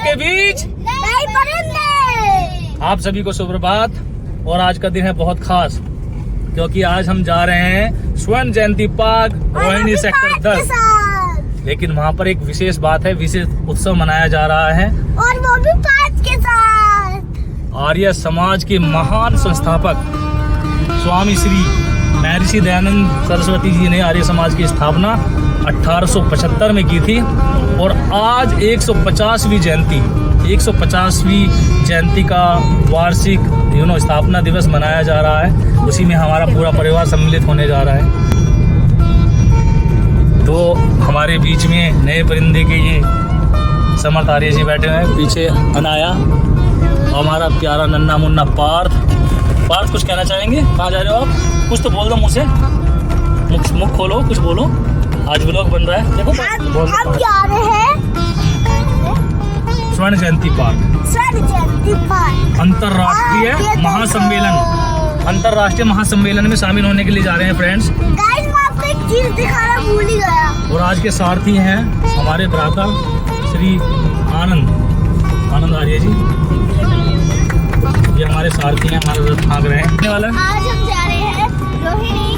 उसके बीच नहीं परिंदे। आप सभी को सुप्रभात। और आज का दिन है बहुत खास, क्योंकि आज हम जा रहे हैं स्वर्ण जयंती पार्क रोहिणी सेक्टर 10। लेकिन वहाँ पर एक विशेष बात है, विशेष उत्सव मनाया जा रहा है, और वो भी पार्क के साथ। आर्य समाज के महान संस्थापक स्वामी श्री महर्षि दयानंद सरस्वती जी ने आर्य समाज की स्थापना 1875 में की थी। और आज 150वीं जयंती का वार्षिक स्थापना दिवस मनाया जा रहा है। उसी में हमारा पूरा परिवार सम्मिलित होने जा रहा है। तो हमारे बीच में नए परिंदे के ये समर्थ आर्य जी बैठे हैं, पीछे अनाया, हमारा प्यारा नन्ना मुन्ना पार्थ। कुछ कहना चाहेंगे? कहाँ जा रहे हो आप? कुछ तो बोल दो मुँह से, मुख खोलो, कुछ बोलो। आज व्लॉग बन रहा है, देखो। आप जा रहे हैं स्वर्ण जयंती पार्क, अंतर्राष्ट्रीय महासम्मेलन में शामिल होने के लिए जा रहे हैं फ्रेंड्स। गाइस, मैं आपको एक चीज दिखाना भूल ही गया। और आज के सारथी हैं हमारे भ्राता श्री आनंद आर्य जी। ये हमारे सारथी हैं, हमारे रथ भाग रहे हैं। आज हम जा रहे हैं रोहिणी,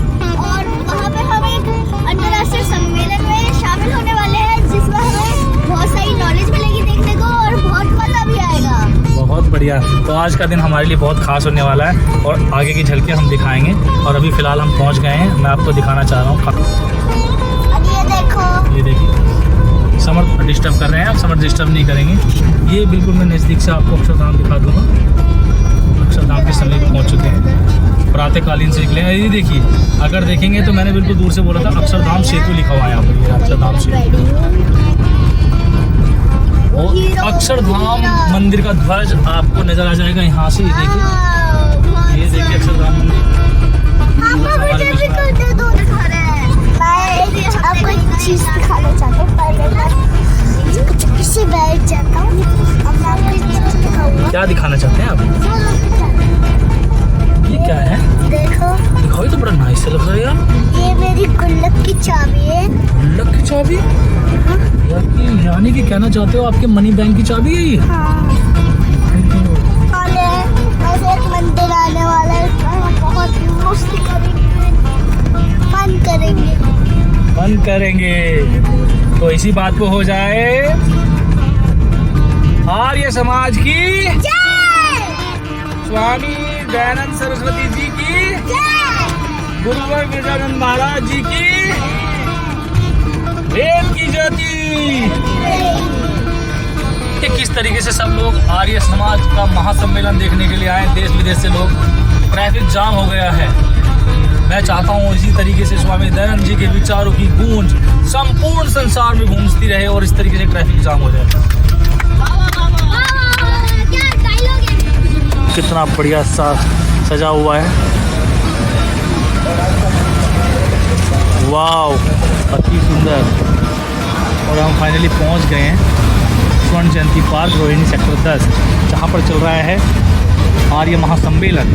और वहाँ पे हम एक अंतर्राष्ट्रीय सम्मेलन में शामिल होने वाले हैं, जिसमें हमें बहुत सारी नॉलेज मिलेगी देखने को, और बहुत मजा भी आएगा। बहुत बढ़िया। तो आज का दिन हमारे लिए बहुत खास होने वाला है, और आगे की झलकें हम दिखाएंगे। और अभी फिलहाल हम पहुँच गए हैं, मैं आपको दिखाना चाह रहा हूँ। ये देखो, ये देखिए, समर्थ डिस्टर्ब कर रहे हैं। आप समर्थ डिस्टर्ब नहीं करेंगे। ये बिल्कुल मैं नज़दीक से आपको अक्षरधाम दिखा दूंगा। अक्षरधाम के समीप पहुंच चुके हैं, प्रातःकालीन से निकले हैं। ये देखिए, अगर देखेंगे तो मैंने बिल्कुल दूर से बोला था, अक्षरधाम सेतु लिखा हुआ है यहाँ पर। ये अक्षरधाम सेतु, और अक्षरधाम मंदिर का ध्वज आपको नजर आ जाएगा यहाँ से। ये देखिए अक्षरधाम मंदिर। आपको एक चीज दिखाना चाहता हूँ, बैठ जाता हूँ। क्या दिखाना चाहते हैं आप? ये क्या है? देखो, दिखाओ, ये तो बड़ा नाइस लग रहा है यार। ये मेरी गुल्लक की चाबी है। गुल्लक की चाबी? यानी कि कहना चाहते हो आपके मनी बैंक की चाबी है ये? हाँ। ऐसे एक मंदिर आने वाला है, बहुत मस्ती करेंगे, फन करेंगे। तो इसी बात को हो जाए आर्य समाज की जय, स्वामी दयानंद सरस्वती जी की जय, गुरुवर विद्यानंद महाराज जी की वेद की ज्योति। कि किस तरीके से सब लोग आर्य समाज का महासम्मेलन देखने के लिए आए। देश विदेश से लोग, ट्रैफिक जाम हो गया है। मैं चाहता हूँ इसी तरीके से स्वामी दयानंद जी के विचारों की गूंज संपूर्ण संसार में गूंजती रहे, और इस तरीके से ट्रैफिक जाम हो जाए। कितना बढ़िया सा सजा हुआ है, वाव, अति सुंदर। और हम फाइनली पहुंच गए हैं स्वर्ण जयंती पार्क रोहिणी सेक्टर 10, जहां पर चल रहा है आर्य महासम्मेलन,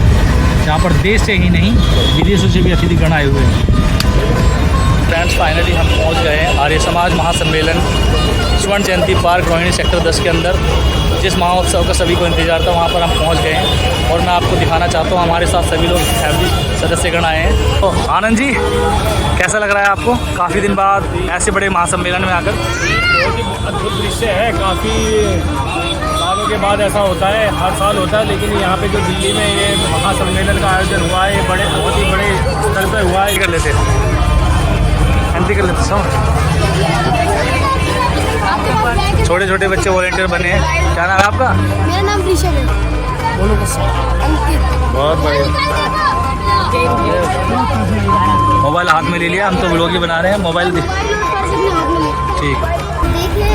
जहाँ पर देश से ही नहीं विदेशों से भी अतिथिगण आए हुए हैं। फ्रेंड्स, फाइनली हम पहुँच गए हैं आर्य समाज महासम्मेलन स्वर्ण जयंती पार्क रोहिणी सेक्टर 10 के अंदर। जिस महोत्सव का सभी को इंतजार था, वहाँ पर हम पहुँच गए हैं। और मैं आपको दिखाना चाहता हूँ, हमारे साथ सभी लोग फैमिली सदस्यगण आए हैं। तो आनंद जी, कैसा लग रहा है आपको काफ़ी दिन बाद ऐसे बड़े महासम्मेलन में आकर? बहुत ही अद्भुत दृश्य है। काफ़ी सालों के बाद ऐसा होता है, हर साल होता है, लेकिन यहाँ पे जो दिल्ली में ये महासम्मेलन का आयोजन हुआ है, ये बहुत ही बड़े स्तर पर हुआ है। कर लेते एंट्री कर लेते सब। छोटे छोटे बच्चे वॉलेंटियर बने हैं। क्या नाम है आपका? मेरा नाम ऋषभ है। बोलो बस। बहुत बढ़िया। मोबाइल हाथ में ले लिया, हम तो व्लॉग ही बना रहे हैं। मोबाइल ठीक। देखिए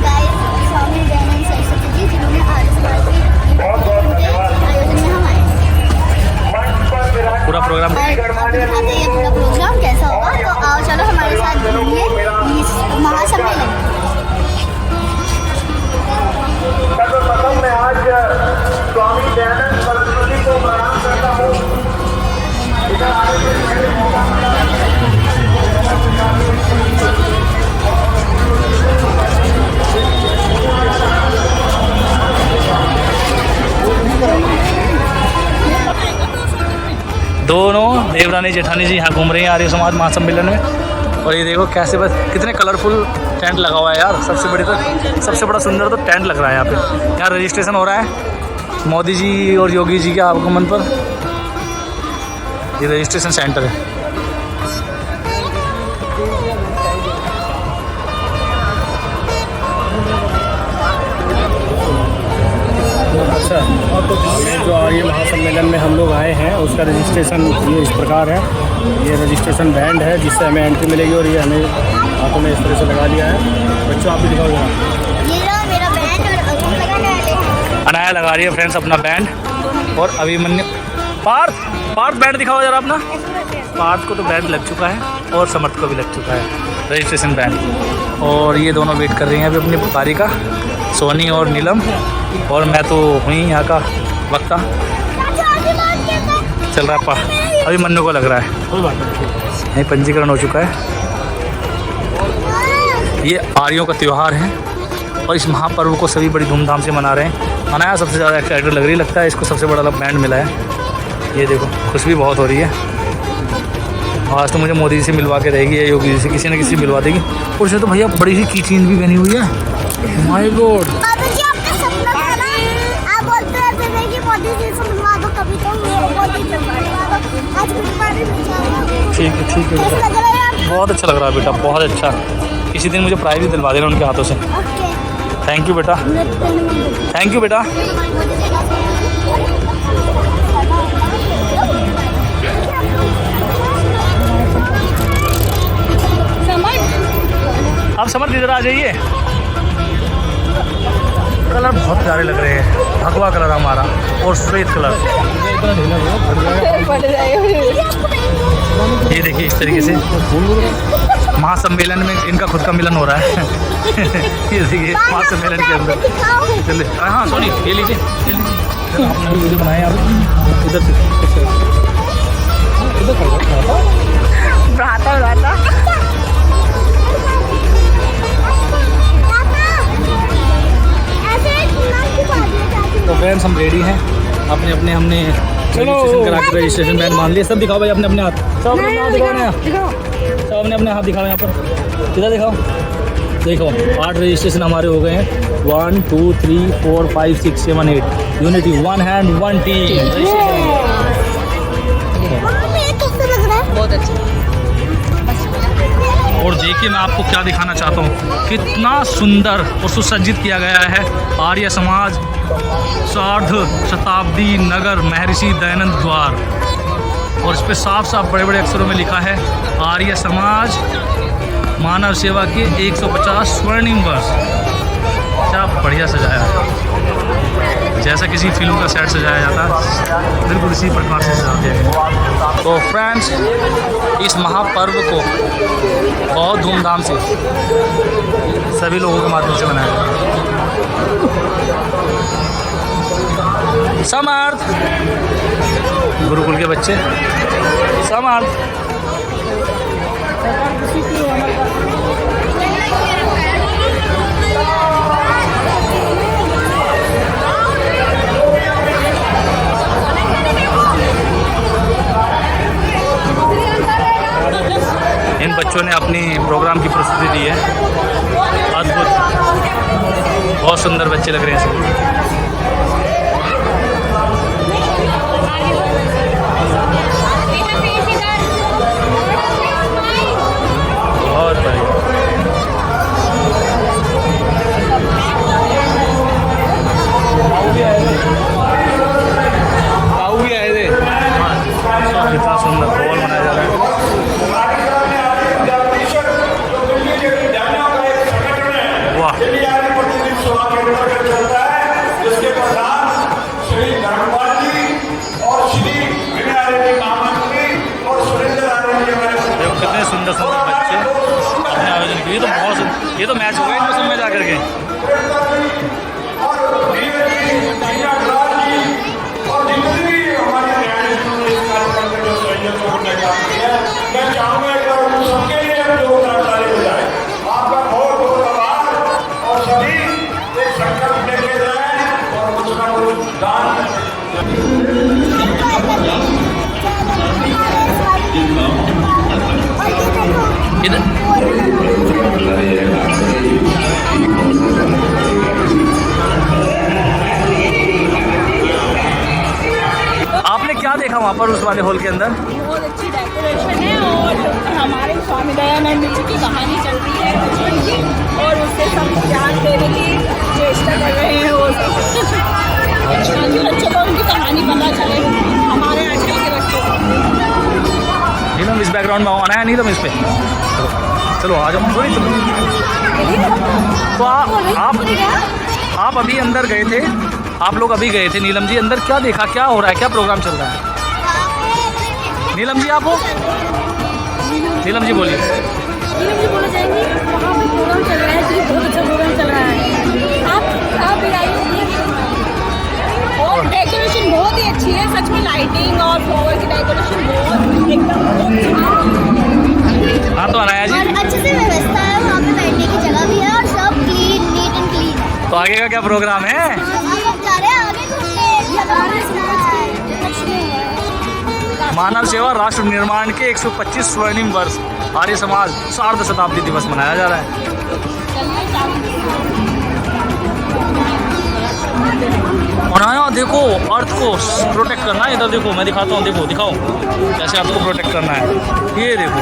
गाइस, स्वामी दयानंद सरस्वती जी, जिन्होंने आर्य समाज के आयोजन में हम आए। पूरा प्रोग्राम ये पूरा प्रोग्राम कैसा होगा, तो आओ चलो हमारे साथ घूमिए महासम्मेलन। सर्वप्रथम मैं आज स्वामी दयानंद सरस्वती को प्रणाम करता हूँ। इधर आने के लिए मौका मिला। दोनों देवरानी जेठानी जी यहाँ घूम रही हैं आर्य समाज महासम्मेलन में। और ये देखो कैसे बस कितने कलरफुल टेंट लगा हुआ है यार। सबसे बड़ा सुंदर तो टेंट लग रहा है यहाँ पे। यहाँ रजिस्ट्रेशन हो रहा है मोदी जी और योगी जी के आगमन पर। ये रजिस्ट्रेशन सेंटर है। अच्छा, जो आर्य महासम्मेलन में हम लोग आए हैं उसका रजिस्ट्रेशन ये इस प्रकार है। ये रजिस्ट्रेशन बैंड है जिससे हमें एंट्री मिलेगी और ये हमें हाथों में इस तरह से लगा लिया है। बच्चों आप भी दिखाओ जरा। ये रहा मेरा बैंड और अभी लगाने वाले हैं। अनाया लगा रही है फ्रेंड्स अपना बैंड। और अभिमन्यु पार्थ बैंड दिखाओ जरा अपना। पार्थ को तो बैंड लग चुका है और समर्थ को भी लग चुका है रजिस्ट्रेशन बैंड। और ये दोनों वेट कर रही हैं अभी अपनी बारी का, सोनी और नीलम। और मैं तो हुई यहाँ का वक्ता। चल रहा है अभी मन्नू को लग रहा है। कोई बात नहीं, यहीं पंजीकरण हो चुका है। ये आर्यों का त्यौहार है और इस महापर्व को सभी बड़ी धूमधाम से मना रहे हैं। अनाया सबसे ज़्यादा एक्साइटेड लग रही, लगता है इसको सबसे बड़ा बैंड मिला है। ये देखो खुश भी बहुत हो रही है। आज तो मुझे मोदी जी से मिलवा के रहेगी या योगी जी से, किसी न किसी मिलवा देगी। और उसमें तो भैया बड़ी सी की चेन भी बनी हुई है। माय गॉड, ठीक है बहुत अच्छा लग रहा है बेटा, बहुत अच्छा। किसी दिन मुझे प्राइज भी दिलवा देना उनके हाथों से। थैंक यू बेटा, थैंक यू बेटा। आप समर्थ इधर आ जाइए। कलर बहुत प्यारे लग रहे हैं, भगवा कलर हमारा और श्वेत कलर। ये देखिए इस तरीके से महासम्मेलन में इनका खुद का मिलन हो रहा है। ये देखिए महासम्मेलन के अंदर। चलिए हाँ सोनी ये लीजिए, आपने वीडियो बनाए आप इधर से इधर तो फ्रेंड्स हम रेडी हैं। अपने अपने हमने रजिस्ट्रेशन करा के रजिस्ट्रेशन बैंड मान लिया। सब दिखाओ भाई अपने अपने हाथ, सब अपने हाथ दिखाओ ना, सब अपने अपने हाथ दिखाओ यहाँ पर। किधर दिखाओ, देखो 8 रजिस्ट्रेशन हमारे हो गए हैं। 1 2 3 4 5 6 7 8 यूनिटी, 1 हैंड 1 टीम रजिस्ट्रेशन। बहुत अच्छा। और देखिए मैं आपको क्या दिखाना चाहता हूँ, कितना सुंदर और सुसज्जित किया गया है आर्य समाज सार्ध शताब्दी नगर महर्षि दयानंद द्वार। और इस पे साफ साफ बड़े बड़े अक्षरों में लिखा है आर्य समाज मानव सेवा के 150 स्वर्णिम वर्ष। क्या बढ़िया सजाया है, जैसा किसी फिल्म का सेट सजाया जाता है बिल्कुल इसी प्रकार से सजा दिया गया। तो फ्रेंड्स इस महापर्व को बहुत धूमधाम से सभी लोगों के माध्यम से मनाया जाता है। समर्थ गुरुकुल के बच्चे समर्थ। इन बच्चों ने अपनी प्रोग्राम की प्रस्तुति दी है, अद्भुत, बहुत सुंदर बच्चे लग रहे हैं सब। बहुत बढ़िया। ताऊ भी आए थे। कितना सुंदर बॉल बनाया जा रहा है। वाह, जिसके प्रधान श्री धर्मपाल जी और श्री विनय आर्य जी महामंत्री और सुरेंद्र आर्य जी हमारे कितने सुंदर सुंदर बच्चे अपने आयोजन किए। तो बहुत ये तो मैच हो गए इनमें सब में जाकर के। और धीरे जी मीना ग्रास जी और जितने भी हमारे न्यायाधीशों ने इस कार्यक्रम में जो सहयोग करने का किया है, मैं चाहूँगा एक बार उन सबके लिए हम लोग ताली बजाएं। आपका बहुत बहुत आभार। और सभी एक संकल्प लेके जाएं और कुछ ना कुछ दान आपने क्या देखा वहाँ पर उस वाले हॉल के अंदर? बहुत अच्छी डेकोरेशन है और हमारे स्वामी दयानंद जी की कहानी चल रही है बचपन की, और उससे सब ज्ञान देने की चेष्टा कर रहे हैं वो सब। बच्चों को उनकी कहानी पता चले, हमारे आजकल के बच्चों को। नीलम इस बैकग्राउंड में आना है, नीलम इस पे चलो आ जाओ। तो आप अभी अंदर गए थे, आप लोग अभी गए थे नीलम जी अंदर, क्या देखा, क्या हो रहा है, क्या प्रोग्राम चल रहा है? नीलम जी आप हो? नीलम जी बोलिए। नीलम जी बोला जाएंगे वहाँ पे प्रोग्राम चल रहा है जी, बहुत अच्छा प्रोग्राम चल रहा है। आप भी आइए, और डेकोरेशन बहुत ही अच्छी है सच में, लाइटिंग और फ्लावर की डेकोरेशन बहुत एकदम। हाँ तो अनाया जी, और अच्छे से व्यवस्था है, वहाँ पे बैठने की जगह भी है और सब क्लीन, नीट एंड क्लीन है। तो आगे का क्या प्रोग्राम है? हम जा रहे हैं आगे घूमने। मानव सेवा राष्ट्र निर्माण के 125 स्वर्णिम वर्ष आर्य समाज सार्ध शताब्दी दिवस मनाया जा रहा है। और आया देखो, अर्थ को प्रोटेक्ट करना है। इधर देखो, मैं दिखाता हूँ, देखो दिखाओ कैसे अर्थ को प्रोटेक्ट करना है। ये देखो,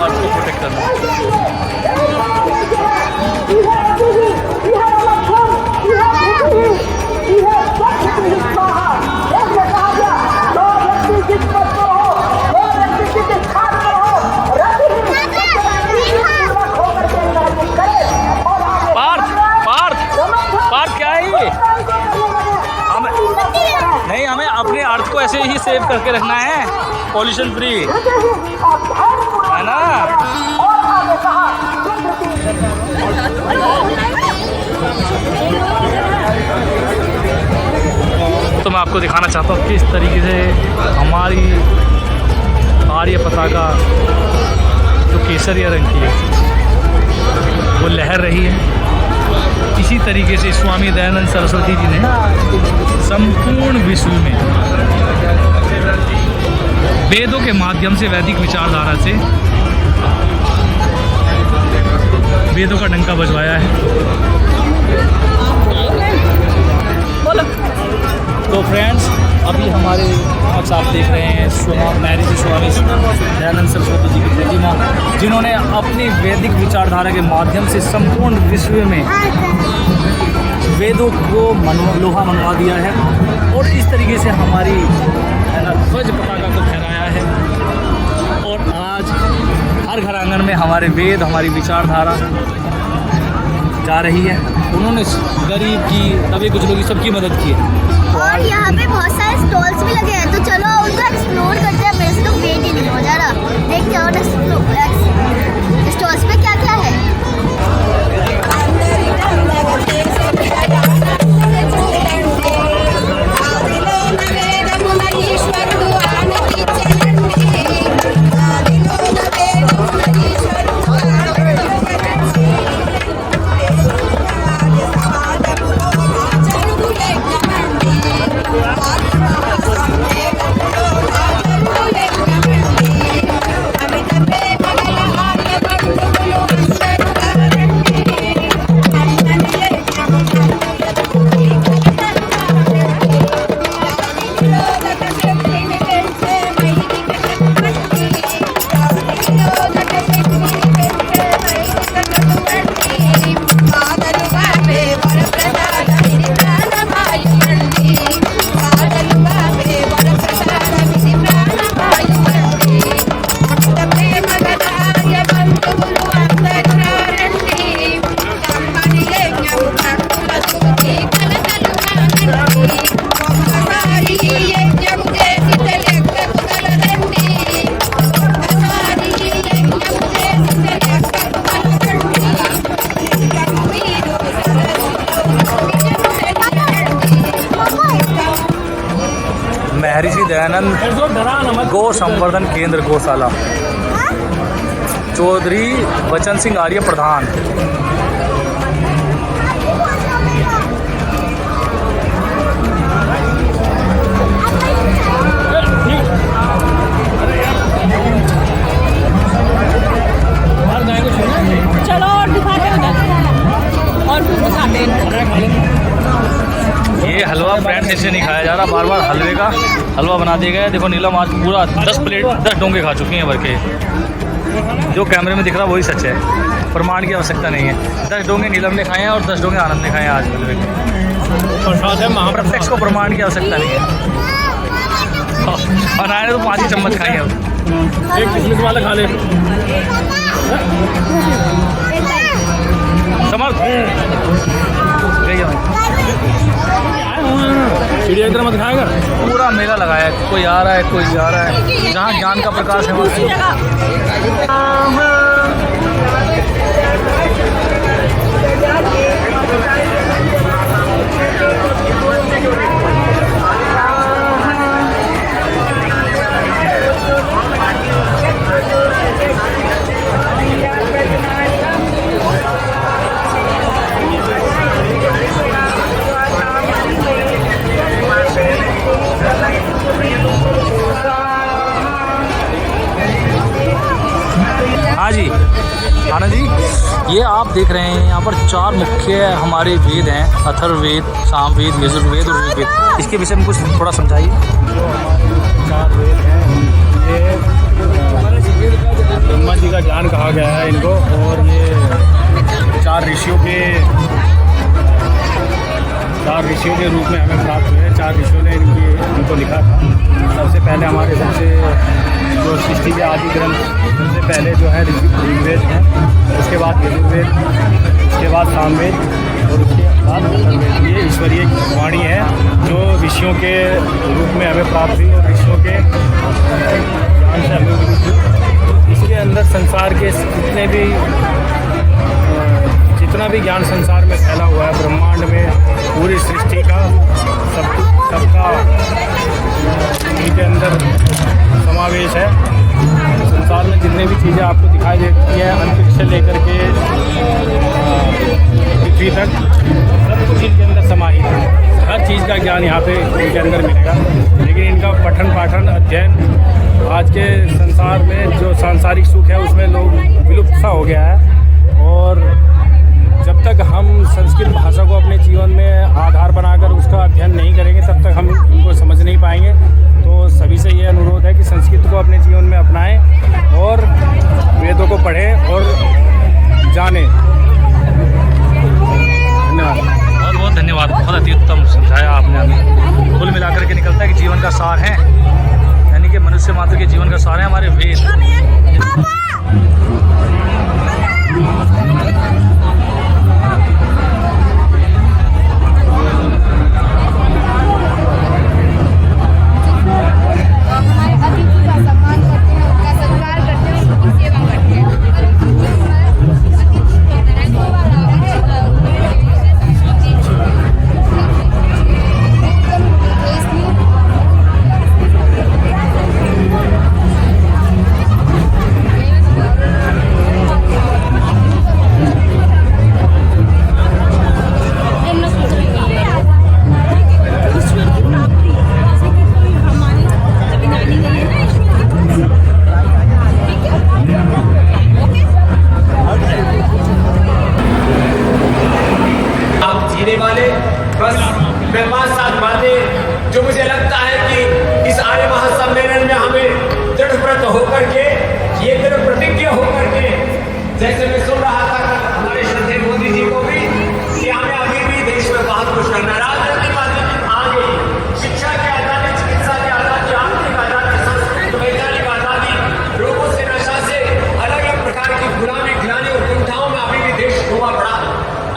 अर्थ को प्रोटेक्ट करना है। पार्थ क्या है ये? नहीं, हमें अपने अर्थ को ऐसे ही सेव करके रखना है, पॉल्यूशन फ्री, है ना? तो मैं आपको दिखाना चाहता हूँ किस तरीके से हमारी आर्य पताका जो केसरिया रंग की है वो लहर रही है। इसी तरीके से स्वामी दयानंद सरस्वती जी ने संपूर्ण विश्व में वेदों के माध्यम से, वैदिक विचारधारा से वेदों का डंका बजवाया है। तो फ्रेंड्स, अभी हमारे पास आप देख रहे हैं मैरिज स्वामी दयानंद सरस्वती जी की प्रतिमा, जिन्होंने अपनी वैदिक विचारधारा के माध्यम से संपूर्ण विश्व में वेदों को लोहा मनवा दिया है, और इस तरीके से हमारी ध्वज पताका को फहराया है। और आज हर घर आंगन में हमारे वेद, हमारी विचारधारा जा रही है। उन्होंने गरीब की, दबे कुचलों की, सबकी मदद की है। और यहाँ पे बहुत सारे स्टॉल्स भी लगे हैं, तो चलो उनको एक्सप्लोर करते हैं। मेरे से तो वेट ही नहीं हो जा रहा, देखते हैं और स्टॉल्स पे क्या क्या है। महर्षि दयानंद गौ संवर्धन केंद्र गौशाला, चौधरी वचन सिंह आर्य प्रधान। ये हलवा फ्रेंड्स इससे नहीं खाया जा रहा, बार बार हलवे का हलवा बना दिया गया है। देखो नीलम आज पूरा 10 प्लेट 10 डोंगे खा चुकी हैं भर के। जो कैमरे में दिख रहा है वही सच है, प्रमाण की आवश्यकता नहीं है। 10 डोंगे नीलम ने खाए हैं और 10 डोंगे आनंद ने खाए हैं आज हलवे के। प्रसाद है प्रत्यक्ष को प्रमाण की आवश्यकता नहीं है। और आए तो 5 ही चम्मच खाए हैं। एक किशमिश वाला खा ले। समर्थ सीढ़ी इधर मत खाएगा। पूरा मेला लगाया है, कोई आ रहा है कोई जा रहा है। जहाँ ज्ञान का प्रकाश है वहाँ आनंद जी, ये आप देख रहे हैं यहाँ पर 4 मुख्य हमारे वेद हैं, अथर्ववेद, सामवेद, यजुर्वेद और ऋग्वेद। इसके विषय में कुछ थोड़ा समझाइए। जो हमारे 4 वेद हैं ये ब्रह्मा जी का ज्ञान कहा गया है इनको, और ये 4 ऋषियों के रूप में हमें प्राप्त हुए हैं। 4 ऋषियों ने इनको लिखा था। सबसे पहले हमारे जो सृष्टि के आदि ग्रंथ सबसे पहले जो है ऋग्वेद है, उसके बाद यजुर्वेद, उसके बाद सामवेद और उसके बाद अथर्ववेद। ये ईश्वरीय वाणी है जो ऋषियों के रूप में हमें प्राप्त हुई और ऋषियों के ज्ञान से हमें मिली। इसके अंदर संसार के जितना भी ज्ञान संसार में फैला हुआ है, ब्रह्मांड में पूरी सृष्टि का सबका इनके अंदर समावेश है। संसार में जितने भी चीज़ें आपको दिखाई देती हैं, अंतरिक्ष से लेकर के पृथ्वी तक, सब कुछ इनके अंदर समाहित है। हर चीज़ का ज्ञान यहाँ पे इनके अंदर मिलेगा। लेकिन इनका पठन पाठन अध्ययन आज के संसार में जो सांसारिक सुख है उसमें लोग विलुप्त सा हो गया है। और जब तक हम संस्कृत भाषा को अपने जीवन में आधार बनाकर उसका अध्ययन नहीं करेंगे तब तक हम इनको समझ नहीं पाएंगे। तो सभी से ये अनुरोध है कि संस्कृत को अपने जीवन में अपनाएं और वेदों को पढ़ें और जानें। धन्यवाद। बहुत बहुत धन्यवाद। बहुत अति उत्तम समझाया आपने हमें। कुल मिलाकर के निकलता है कि जीवन का सार है, यानी कि मनुष्य मात्र के जीवन का सार है हमारे वेद। जो मुझे लगता है कि इस आर्य महासम्मेलन में हमें दृढ़ व्रत होकर के, ये दृढ़ प्रतिज्ञा होकर के, जैसे मैं सुन रहा था हमारे श्रद्धेय मोदी जी को भी कि हमें अभी भी देश में बहुत कुछ करना है। राजनीतिक आगे शिक्षा की आजादी, चिकित्सा की आजादी, आर्थिक आजादी, संस्कृत वैज्ञानिक आजादी, लोगों से नशा से अलग अलग प्रकार की गुलामी खिलाने और कुंठाओं में अभी भी देश डूबा पड़ा।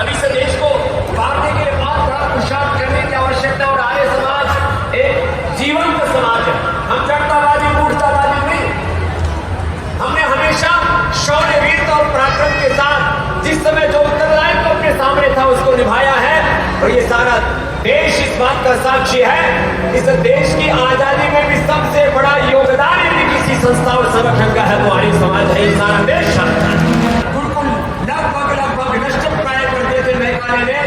अभी से देश को बांटने के लिए बहुत बड़ा पुरुषार्थ करने की आवश्यकता। और आर्य समाज एक जीवंत समाज है। हम चढ़तावादी मूर्तावादी नहीं, हमने हमेशा शौर्य, वीरता और पराक्रम के साथ जिस समय जो उत्तरदायित्व अपने सामने था उसको निभाया है। और ये सारा देश इस बात का साक्षी है। इस देश की आजादी में भी सबसे बड़ा योगदान यदि किसी संस्था और संगठन का है तो आर्य समाज है। ये सारा देश गुरुकुल लगभग नष्ट प्राय कर देते महकाने ने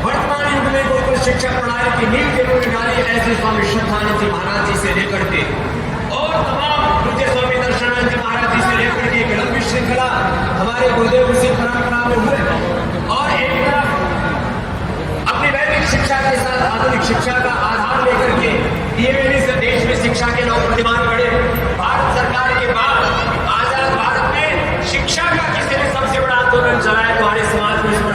वर्तमान युग में गुरुकुल शिक्षा प्रणाली की नींव के रूप में डाली। ऐसे स्वामी श्रद्धानंद जी महाराज जी से लेकर के और तमाम पूज्य स्वामी दर्शनानंद जी महाराज जी से लेकर के एक लंबी श्रृंखला हमारे गुरुदेव उसी परंपरा में हुए। और एक तरफ अपनी वैदिक शिक्षा के साथ आधुनिक शिक्षा का आधार लेकर के डीएमएलई से देश में शिक्षा के नव प्रतिमान गढ़े। भारत सरकार के बाद आजाद भारत में शिक्षा का किसी ने सबसे बड़ा आंदोलन चलाया तो हमारे समाज में इस पर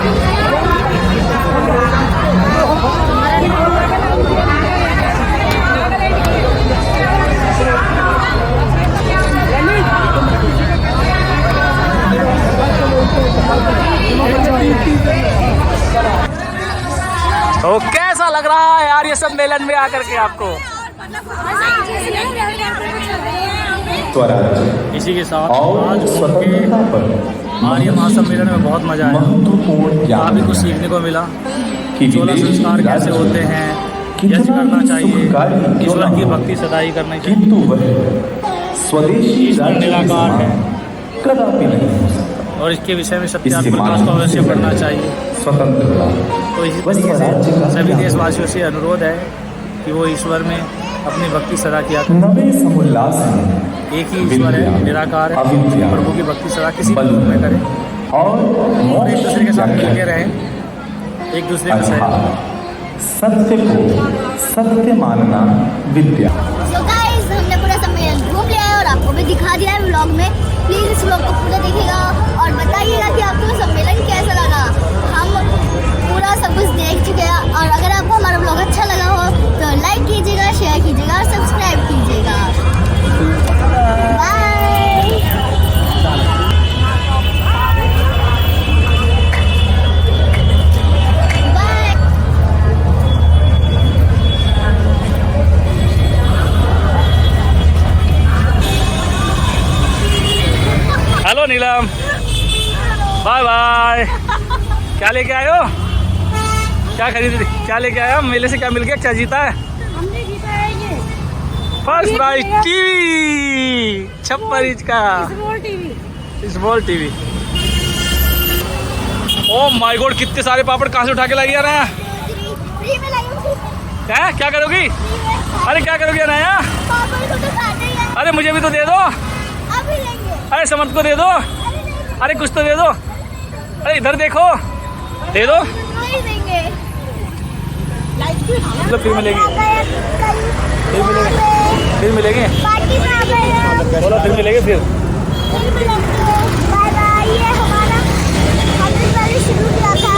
तो कैसा लग रहा है यार ये सम्मेलन में आकर के आपको? स्वराज्य इसी के साथ और आज स्वतंत्रता पर आर्य महासम्मेलन में बहुत मजा आया, महत्वपूर्ण ज्ञान काफी कुछ सीखने को मिला। कि 16 संस्कार कैसे होते हैं, कैसे करना चाहिए, ईश्वर की भक्ति सदा ही करनी चाहिए। किंतु वह स्वदेशी ईश्वर राज्य के निराकार है समान कदापि नहीं हो सकता। और इसके विषय में इससे सत्यार्थ प्रकाश को अवश्य पढ़ना चाहिए। स्वतंत्रता तो इसी वह तरीके स्वराज्य से का सभी ज्ञान। देशवासियों से अनुरोध है कि वो ईश्वर में अपनी भक्ति सदा किया करें। नवे समुल्लास में एक ही ईश्वर है, निराकार है। अविद्या, प्रभु की भक्ति सदा किसी भी बल रूप में करें और और एक दूसरे के साथ मिलके रहें, एक दूसरे का सहयोग। अर्थात सत्य को सत्य मानना विद्या। So guys, हमने पूरा सम्मेलन घूम लिया है और आपको भी दिखा दिया है व्लॉग में। प्लीज इस व्लॉग को पूरा देखिएगा और बताइएगा कि आपको सम्मेलन कैसा लगा। हम पूरा सब कुछ देख चुके हैं और अगर आपको हमारा व्लॉग अच्छा लगा हो तो लाइक कीजिएगा, शेयर कीजिएगा और सब्सक्राइब कीजिएगा। बाय। बाय। हेलो नीलम, बाय बाय। क्या लेके आए हो? क्या खरीद, क्या लेके आया? मेले से क्या मिल गया, क्या जीता है? हमने जीता है ये फर्स्ट प्राइज टीवी 56 इंच का small TV. Oh my God, कितने सारे पापड़ कहाँ से उठा के लाई आ रहे हैं? फ्री में लाई हूँ। क्या करोगी? अरे क्या करोगी अनाया? पापड़ को तो खाते ही हैं। अरे मुझे भी तो दे दो। अभी लेंगे। अरे समर्थ को दे दो। अरे कुछ तो दे दो। अरे इधर देखो, दे दो। नहीं देंगे। मतलब फिर मिलेगी, फिर मिलेंगे। पार्टी में आ गए हैं। बोलो फिर मिलेंगे फिर। Bye bye. ये हमारा हमने पहले शुरू किया था